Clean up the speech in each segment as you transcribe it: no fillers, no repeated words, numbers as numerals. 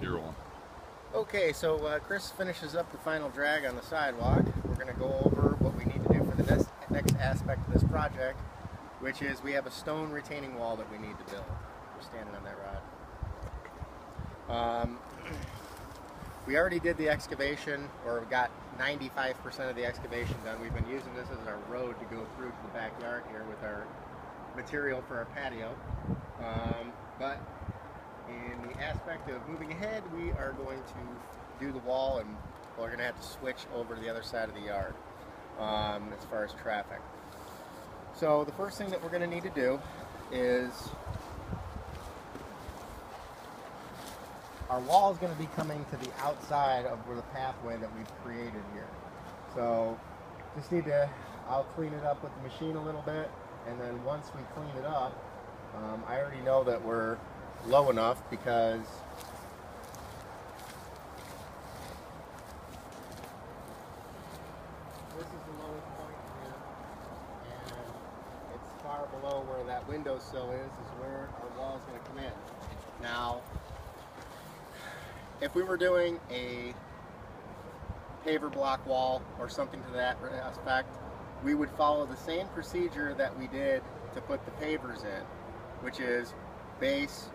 You're on. Okay, so Chris finishes up the final drag on the sidewalk. We're going to go over what we need to do for the next aspect of this project, which is we have a stone retaining wall that we need to build. We're standing on that rod. We already did the excavation, or got 95% of the excavation done. We've been using this as our road to go through to the backyard here with our material for our patio. But in the aspect of moving ahead, we are going to do the wall, and we're going to have to switch over to the other side of the yard as far as traffic. So the first thing that we're going to need to do is our wall is going to be coming to the outside of the pathway that we've created here. So just need to, I'll clean it up with the machine a little bit, and then once we clean it up, I already know that we're low enough because this is the lowest point here, and it's far below where that windowsill is where our wall is going to come in. Now, if we were doing a paver block wall or something to that effect, we would follow the same procedure that we did to put the pavers in, which is base,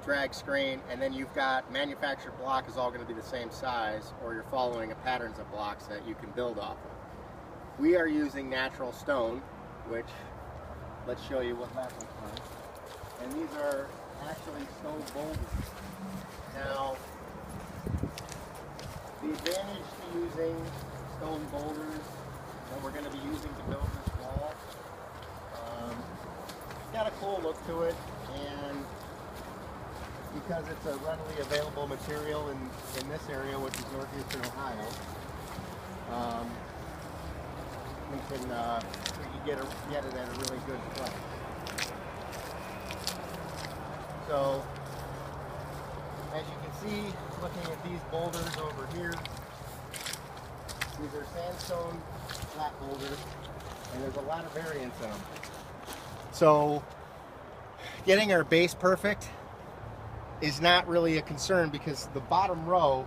drag screen, and then you've got manufactured block is all going to be the same size, or you're following a patterns of blocks that you can build off of. We are using natural stone, which, let's show you what that looks like. And these are actually stone boulders. Now, the advantage to using stone boulders that we're going to be using to build this wall, it's got a cool look to it, and because it's a readily available material in this area, which is northeastern Ohio, we can get it at a really good price. So, as you can see, looking at these boulders over here, these are sandstone flat boulders, and there's a lot of variance in them. So, getting our base perfect is not really a concern, because the bottom row,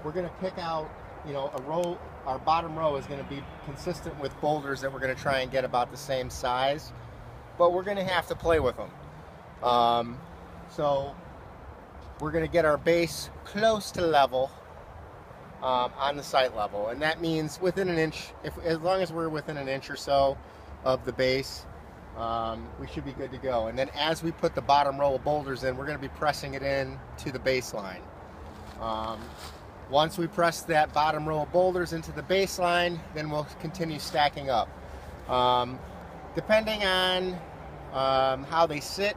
we're going to pick out, a row. Our bottom row is going to be consistent with boulders that we're going to try and get about the same size, but we're going to have to play with them. So we're going to get our base close to level on the site level, and that means within an inch. As long as we're within an inch or so of the base, we should be good to go. And then as we put the bottom row of boulders in, we're going to be pressing it in to the baseline. Once we press that bottom row of boulders into the baseline, then we'll continue stacking up. Depending on how they sit,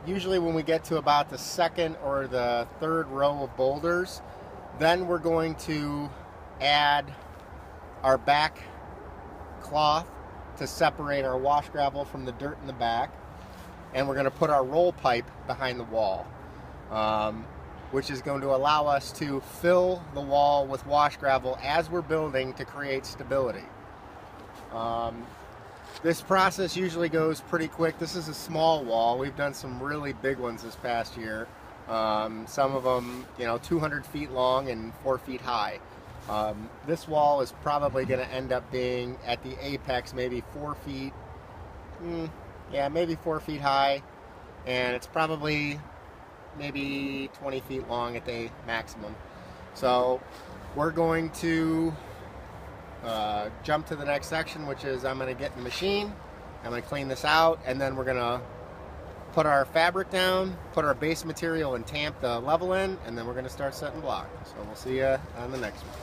usually when we get to about the second or the third row of boulders, then we're going to add our back cloth to separate our wash gravel from the dirt in the back, and we're going to put our roll pipe behind the wall, which is going to allow us to fill the wall with wash gravel as we're building to create stability. This process usually goes pretty quick. This is a small wall. We've done some really big ones this past year. Some of them, 200 feet long and 4 feet high. This wall is probably going to end up being at the apex maybe 4 feet, maybe 4 feet high, and it's probably maybe 20 feet long at the maximum. So we're going to jump to the next section, which is I'm going to get in the machine, I'm going to clean this out, and then we're going to put our fabric down, put our base material and tamp the level in, and then we're going to start setting block. So we'll see you on the next one.